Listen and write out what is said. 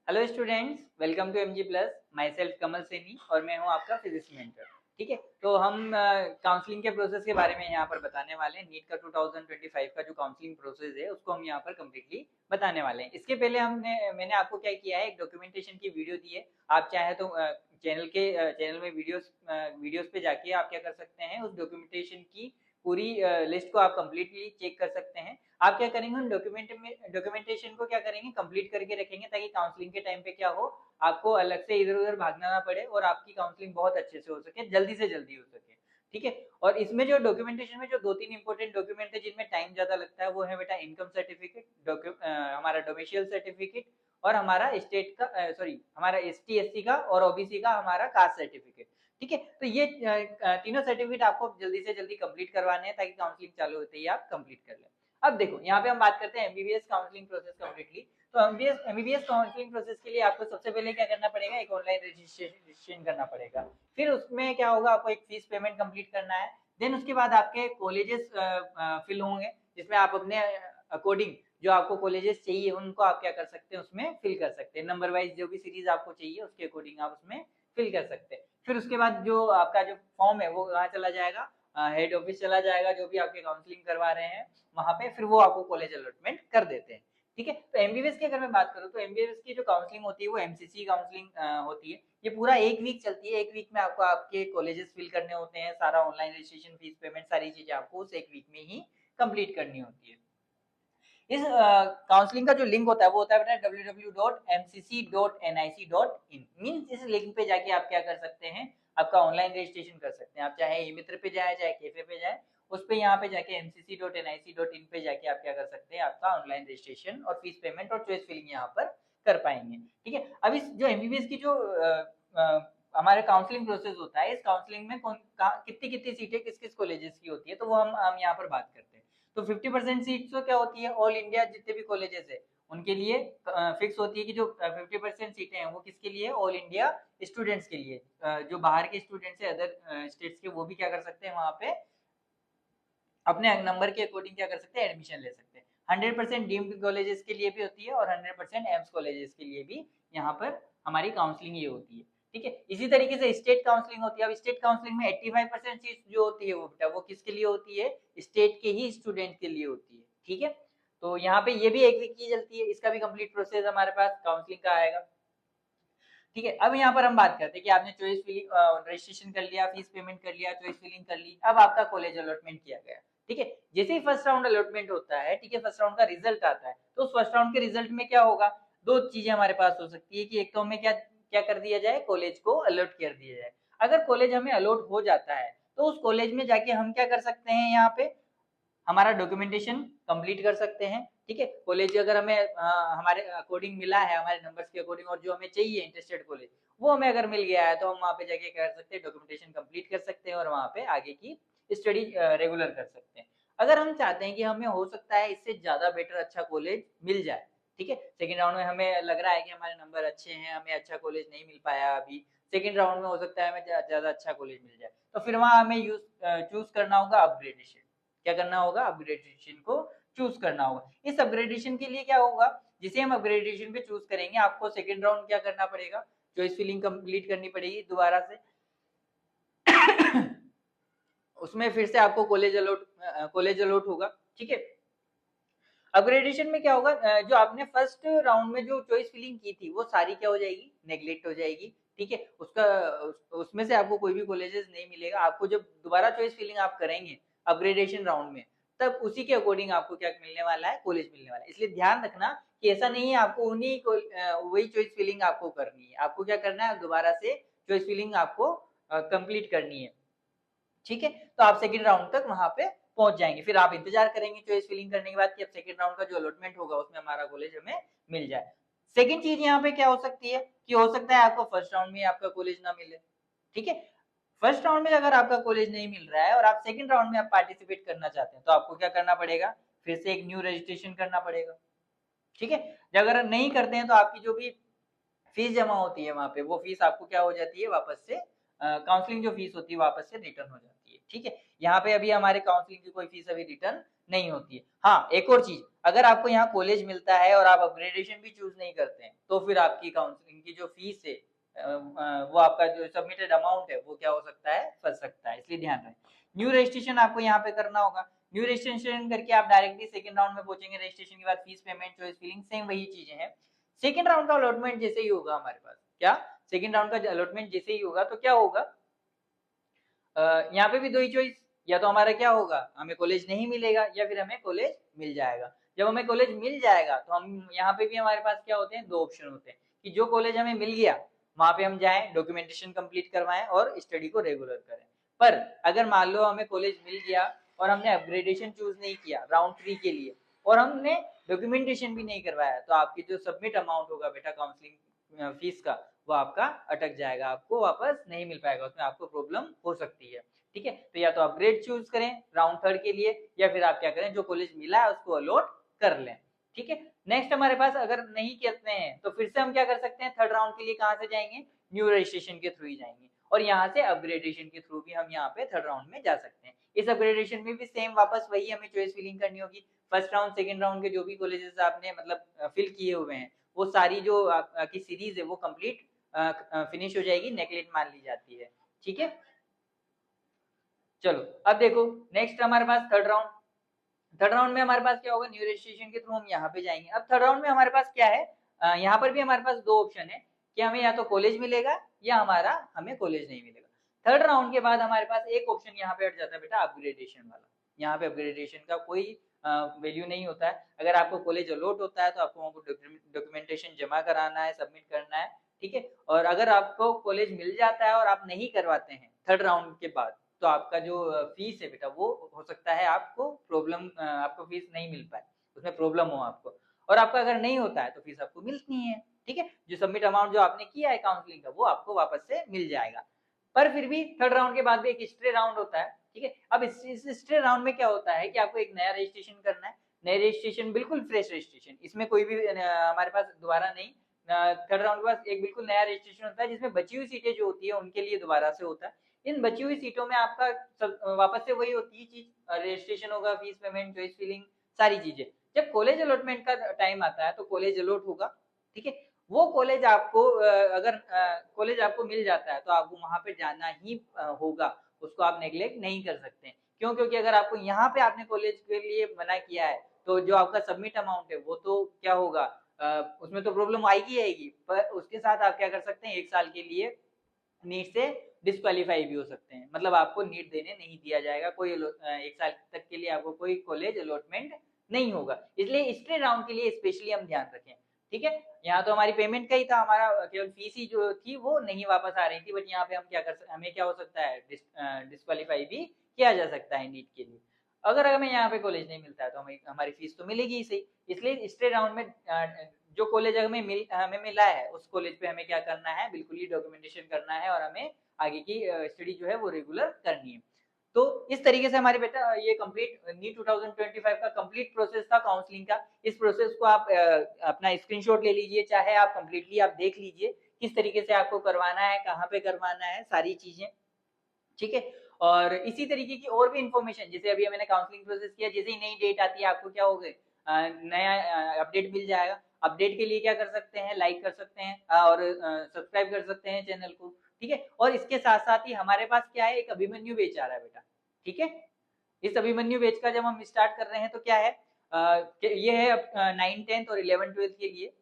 Hello students, welcome to MG plus. Myself Kamal Saini और मैं हूं आपका फिजिक्स मेंटर। ठीक है, तो हम काउंसलिंग के प्रोसेस के बारे में यहाँ पर बताने वाले हैं। नीट का 2025 का जो काउंसलिंग प्रोसेस है उसको हम यहाँ पर कम्प्लीटली बताने वाले हैं। इसके पहले मैंने आपको क्या किया है, एक डॉक्यूमेंटेशन की वीडियो दी है। आप चाहे तो चैनल में वीडियोस पे जाके आप क्या कर सकते हैं, उस डॉक्यूमेंटेशन की पूरी लिस्ट को आप कंप्लीटली चेक कर सकते हैं। आप क्या करेंगे, उन डॉक्यूमेंटेशन को क्या करेंगे, कंप्लीट करके रखेंगे, ताकि काउंसलिंग के टाइम पे क्या हो, आपको अलग से इधर उधर भागना ना पड़े और आपकी काउंसलिंग बहुत अच्छे से हो सके, जल्दी से जल्दी हो सके। ठीक है, और इसमें जो डॉक्यूमेंटेशन में जो 2-3 इंपॉर्टेंट डॉक्यूमेंट है जिनमें टाइम ज्यादा लगता है, वो है बेटा इनकम सर्टिफिकेट, हमारा डोमिशियल सर्टिफिकेट, और हमारा स्टेट का हमारा एसटी एससी का और ओबीसी का हमारा कास्ट सर्टिफिकेट। ठीक है, तो ये तीनों सर्टिफिकेट आपको जल्दी से जल्दी कंप्लीट करवाने हैं, ताकि काउंसलिंग चालू होते ही आप कंप्लीट कर लें। अब देखो, यहाँ पे हम बात करते हैं एमबीबीएस काउंसलिंग प्रोसेस कम्प्लीटली। तो एमबीबीएस काउंसलिंग प्रोसेस के लिए आपको सबसे पहले क्या करना पड़ेगा, एक ऑनलाइन रजिस्ट्रेशन करना पड़ेगा। फिर उसमें क्या होगा, आपको एक फीस पेमेंट कंप्लीट करना है। देन उसके बाद आपके कॉलेजेस फिल होंगे, जिसमें आप अपने अकॉर्डिंग जो आपको कॉलेजेस चाहिए उनको आप क्या कर सकते हैं, उसमें फिल कर सकते हैं। नंबर वाइज जो भी सीरीज आपको चाहिए उसके अकॉर्डिंग आप उसमें फिल कर सकते हैं। फिर उसके बाद जो आपका जो फॉर्म है वो कहाँ चला जाएगा, हेड ऑफिस चला जाएगा, जो भी आपके काउंसलिंग करवा रहे हैं वहां पे, फिर वो आपको कॉलेज अलॉटमेंट कर देते हैं। ठीक है, तो एमबीबीएस की अगर मैं बात करूँ, तो एमबीबीएस की जो काउंसलिंग होती है वो एमसीसी काउंसलिंग होती है। ये पूरा एक वीक चलती है। एक वीक में आपको आपके कॉलेजेस फिल करने होते हैं, सारा ऑनलाइन रजिस्ट्रेशन, फीस पेमेंट, सारी चीजें आपको उस एक वीक में ही कंप्लीट करनी होती है। इस काउंसलिंग का जो लिंक होता है वो होता है बेटा www.mcc.nic.in। मींस इस लिंक पे जाके आप क्या कर सकते हैं, आपका ऑनलाइन रजिस्ट्रेशन कर सकते हैं। आप चाहे ई मित्र पे जाए, चाहे कैफे पे जाए, उस पे यहाँ पे जाके mcc.nic.in पे जाके आप क्या कर सकते हैं, आपका ऑनलाइन रजिस्ट्रेशन और फीस पेमेंट और चॉइस फिलिंग यहाँ पर कर पाएंगे। ठीक है, अब इस जो एमबीबीएस की जो हमारे काउंसलिंग प्रोसेस होता है, इस काउंसलिंग में कितनी कितनी सीटें किस किस कॉलेजेस की होती है, तो वो हम यहाँ पर बात करते हैं। तो 50% सीट तो क्या होती है, ऑल इंडिया जितने भी कॉलेजेस है उनके लिए फिक्स होती है कि जो 50% सीटें हैं वो किसके लिए, ऑल इंडिया स्टूडेंट्स के लिए। जो बाहर के स्टूडेंट्स है अदर स्टेट्स के, वो भी क्या कर सकते हैं, वहां पे अपने नंबर के अकॉर्डिंग क्या कर सकते हैं, एडमिशन ले सकते हैं। 100% डीम्ड कॉलेजेस के लिए भी होती है और 100% एम्स कॉलेजेस के लिए भी यहाँ पर हमारी काउंसलिंग ये होती है। ठीक है, इसी तरीके से स्टेट काउंसलिंग होती है। अब स्टेट काउंसलिंग में 85% सीट जो होती है वो बेटा वो किसके लिए होती है, स्टेट के ही स्टूडेंट के लिए होती है। ठीक है, तो यहाँ पे ये भी एक वीक की चलती है। इसका भी कंप्लीट प्रोसेस हमारे पास काउंसलिंग का आएगा। ठीक है, अब यहाँ पर हम बात करते हैं कि आपने चॉइस फिलिंग रजिस्ट्रेशन कर लिया, फीस पेमेंट कर लिया, चॉइस फिलिंग कर ली, अब आपका कॉलेज अलॉटमेंट किया गया। ठीक है, जैसे ही फर्स्ट राउंड अलॉटमेंट होता है, ठीक है, फर्स्ट राउंड का रिजल्ट आता है, तो उस फर्स्ट राउंड के रिजल्ट में क्या होगा, दो चीजें हमारे पास हो सकती है कि एक तो हमें क्या क्या कर दिया जाए, कॉलेज को अलॉट कर दिया जाए। अगर कॉलेज हमें अलॉट हो जाता है तो उस कॉलेज में जाके हम क्या कर सकते हैं, यहाँ पे हमारा डॉक्यूमेंटेशन कंप्लीट कर सकते हैं। ठीक है, कॉलेज अगर हमें हमारे अकॉर्डिंग मिला है, हमारे नंबर्स के अकॉर्डिंग, और जो हमें चाहिए इंटरेस्टेड कॉलेज वो हमें अगर मिल गया है, तो हम वहाँ पे जाके कर सकते हैं, डॉक्यूमेंटेशन कंप्लीट कर सकते हैं और वहाँ पे आगे की स्टडी रेगुलर कर सकते हैं। अगर हम चाहते हैं कि हमें हो सकता है इससे ज्यादा बेटर अच्छा कॉलेज मिल जाए, ठीक है, सेकेंड राउंड में हमें लग रहा है कि हमारे नंबर अच्छे हैं, हमें अच्छा कॉलेज नहीं मिल पाया अभी, सेकेंड राउंड में हो सकता है हमें ज्यादा अच्छा कॉलेज मिल जाए, तो फिर वहाँ हमें चूज करना होगा अपग्रेडेशन। क्या करना होगा, अपग्रेडेशन को चूज करना होगा। इस अपग्रेडेशन के लिए क्या होगा, जिसे हम अपग्रेडेशन पे चूज करेंगे, आपको सेकेंड राउंड क्या करना पड़ेगा, चॉइस फिलिंग कंप्लीट करनी पड़ेगी दोबारा से। उसमें फिर से आपको कॉलेज अलॉट होगा। ठीक है, अपग्रेडेशन में क्या होगा, जो आपने फर्स्ट राउंड में जो चॉइस फिलिंग की थी वो सारी क्या हो जाएगी, नेग्लेक्ट हो जाएगी। ठीक है, उसमें से आपको कोई भी कॉलेजेस नहीं मिलेगा। आपको जब दोबारा चॉइस फिलिंग आप करेंगे अपग्रेडेशन राउंड में, तब उसी के अकॉर्डिंग आपको क्या मिलने वाला है, कॉलेज मिलने वाला है। इसलिए ध्यान रखना कि ऐसा नहीं है आपको वही चॉइस फिलिंग आपको करनी है। आपको क्या करना है, दोबारा से चॉइस फिलिंग आपको कंप्लीट करनी है। ठीक है, तो आप सेकंड राउंड तक वहां पे पहुंच जाएंगे। फिर आप इंतजार करेंगे चॉइस फिलिंग करने के बाद कि अब सेकंड राउंड का जो अलॉटमेंट होगा उसमें हमारा कॉलेज हमें मिल जाए। सेकंड चीज यहाँ पे क्या हो सकती है कि हो सकता है आपको फर्स्ट राउंड में आपका कॉलेज ना मिले। ठीक है, फर्स्ट राउंड में अगर आपका कॉलेज नहीं मिल रहा है और आप सेकंड राउंड में आप पार्टिसिपेट करना चाहते हैं, तो आपको क्या करना पड़ेगा, फिर से एक न्यू रजिस्ट्रेशन करना पड़ेगा। ठीक है, अगर नहीं करते हैं तो आपकी जो भी फीस जमा होती है वहां पे, वो फीस आपको क्या हो जाती है, वापस से काउंसलिंग जो फीस होती है वापस से रिटर्न हो जाती है। ठीक है। यहाँ पे अभी हमारे काउंसलिंग की कोई फीस अभी रिटर्न नहीं होती है। हाँ, एक और चीज, अगर आपको यहाँ कॉलेज मिलता है और आप अपग्रेडेशन भी चूज नहीं करते हैं, तो फिर आपकी काउंसलिंग की जो फीस है वो आपका जो सबमिटेड अमाउंट है वो क्या हो सकता है, फंस सकता है, इसलिए ध्यान रखें। न्यू रजिस्ट्रेशन आपको यहाँ पे करना होगा। न्यू रजिस्ट्रेशन करके आप डायरेक्टली सेकंड राउंड में पहुंचेंगे। रजिस्ट्रेशन के बाद fees payment choice filling same वही चीजें हैं। सेकंड राउंड का अलॉटमेंट जैसे ही होगा हमारे पास, क्या सेकंड राउंड का अलॉटमेंट जैसे ही होगा तो क्या होगा, यहाँ पे भी दो ही चॉइस, या तो हमारा क्या होगा, हमें कॉलेज नहीं मिलेगा या फिर हमें कॉलेज मिल जाएगा। जब हमें कॉलेज मिल जाएगा तो हम यहाँ पे भी हमारे पास क्या होते हैं, दो ऑप्शन होते हैं कि जो कॉलेज हमें मिल गया वहां पे हम जाएं, डॉक्यूमेंटेशन कंप्लीट करवाएं और स्टडी को रेगुलर करें। पर अगर मान लो हमें कॉलेज मिल गया और हमने अपग्रेडेशन चूज नहीं किया राउंड 3 के लिए और हमने डॉक्यूमेंटेशन भी नहीं करवाया, तो आपकी जो सबमिट अमाउंट होगा बेटा काउंसलिंग फीस का, वो आपका अटक जाएगा, आपको वापस नहीं मिल पाएगा, उसमें आपको प्रॉब्लम हो सकती है। ठीक है, तो या तो अपग्रेड चूज करें राउंड 3 के लिए, या फिर आप क्या करें, जो कॉलेज मिला है उसको अलॉट कर लें। ठीक है, नेक्स्ट हमारे पास अगर नहीं करते हैं तो फिर से हम क्या कर सकते हैं, थर्ड राउंड के लिए कहाँ से जाएंगे, न्यू रजिस्ट्रेशन के थ्रू ही जाएंगे, और यहाँ से अपग्रेडेशन के थ्रू भी हम यहाँ पे थर्ड राउंड में जा सकते हैं। इस अपग्रेडेशन में भी सेम वापस वही हमें चॉइस फिलिंग करनी होगी। फर्स्ट राउंड सेकंड राउंड के जो भी कॉलेजेस आपने मतलब फिल किए हुए हैं, वो सारी जो आपकी सीरीज है वो कंप्लीट फिनिश हो जाएगी, नेगलेक्ट मान ली जाती है। ठीक है, चलो अब देखो नेक्स्ट हमारे पास थर्ड राउंड। थर्ड राउंड में हमारे पास क्या होगा, न्यू रजिस्ट्रेशन के थ्रू हम यहाँ पे जाएंगे। अब थर्ड राउंड में हमारे पास क्या है, यहाँ पर भी हमारे पास दो ऑप्शन है कि हमें या तो कॉलेज मिलेगा या हमें कॉलेज नहीं मिलेगा। थर्ड राउंड के बाद हमारे पास एक ऑप्शन यहाँ पे हट जाता है बेटा, अपग्रेडेशन वाला। यहाँ पे अपग्रेडेशन का कोई वैल्यू नहीं होता है। अगर आपको कॉलेज अलॉट होता है तो आपको डॉक्यूमेंटेशन जमा कराना है, सबमिट करना है। ठीक है, और अगर आपको कॉलेज मिल जाता है और आप नहीं करवाते हैं थर्ड राउंड के बाद, तो आपका जो फीस है बेटा वो हो सकता है आपको प्रॉब्लम, आपको फीस नहीं मिल पाए, उसमें प्रॉब्लम हो आपको। और आपका अगर नहीं होता है तो फीस आपको मिलती है। ठीक है, जो सबमिट अमाउंट जो आपने किया है काउंसलिंग का वो आपको वापस से मिल जाएगा। पर फिर भी थर्ड राउंड के बाद भी एक स्टे राउंड होता है। ठीक है, अब इस स्टे राउंड में क्या होता है कि आपको एक नया रजिस्ट्रेशन करना है। नया रजिस्ट्रेशन बिल्कुल फ्रेश रजिस्ट्रेशन, इसमें कोई भी हमारे पास दोबारा नहीं। थर्ड राउंड के बाद एक बिल्कुल नया रजिस्ट्रेशन होता है जिसमें बची हुई सीटें जो होती है उनके लिए दोबारा से होता है। इन बची हुई सीटों में आपका वापस से वही होती है चीज, रजिस्ट्रेशन होगा, फीस पेमेंट, चॉइस फिलिंग, सारी चीजें। जब कॉलेज अलॉटमेंट का टाइम आता है तो कॉलेज अलॉट होगा। ठीक है, वो कॉलेज आपको अगर कॉलेज आपको मिल जाता है तो आपको वहां पे जाना ही होगा, उसको आप नेग्लेक्ट नहीं कर सकते। क्यों, क्योंकि अगर आपको यहाँ पे आपने कॉलेज के लिए मना किया है तो जो आपका सबमिट अमाउंट है वो तो क्या होगा, उसमें तो प्रॉब्लम आएगी आएगी, पर उसके साथ आप क्या कर सकते हैं, 1 साल के लिए नीट से डिस्क्वालीफाई भी हो सकते हैं। मतलब आपको नीट देने नहीं दिया जाएगा, कोई 1 साल तक के लिए आपको कोई कॉलेज अलॉटमेंट नहीं होगा। इसलिए स्टे राउंड के लिए स्पेशली हम ध्यान रखें। ठीक है, यहाँ तो हमारी पेमेंट का ही था, हमारा केवल फीस ही जो थी वो नहीं वापस आ रही थी, बट यहाँ पे हम क्या कर सकते, हमें क्या हो सकता है, डिस्क्वालीफाई भी किया जा सकता है नीट के लिए। अगर हमें यहाँ पे कॉलेज नहीं मिलता है तो हमें हमारी फीस तो मिलेगी ही सही। इसलिए स्टे राउंड में जो कॉलेज हमें मिला है उस कॉलेज पे हमें क्या करना है, बिल्कुल ही डॉक्यूमेंटेशन करना है और हमें आगे की स्टडी जो है वो रेगुलर करनी है। तो इस तरीके से हमारे बेटा ये कंप्लीट नीट 2025 का कंप्लीट प्रोसेस था काउंसलिंग का। इस प्रोसेस को आप अपना स्क्रीनशॉट ले लीजिए, चाहे आप कंप्लीटली आप देख लीजिए किस तरीके से आपको करवाना है, कहाँ पे करवाना है, सारी चीजें। ठीक है, और इसी तरीके की और भी इंफॉर्मेशन, जैसे अभी मैंने काउंसलिंग प्रोसेस किया, जैसे ही नई डेट आती है आपको क्या होगा, नया अपडेट मिल जाएगा। अपडेट के लिए क्या कर सकते हैं, लाइक कर सकते हैं और सब्सक्राइब कर सकते हैं चैनल को। ठीक है, और इसके साथ साथ ही हमारे पास क्या है, एक अभिमन्यु बैच आ रहा है बेटा। ठीक है, इस अभिमन्यु बैच का जब हम स्टार्ट कर रहे हैं तो क्या है, ये है 9th 10th और 11th 12th के लिए।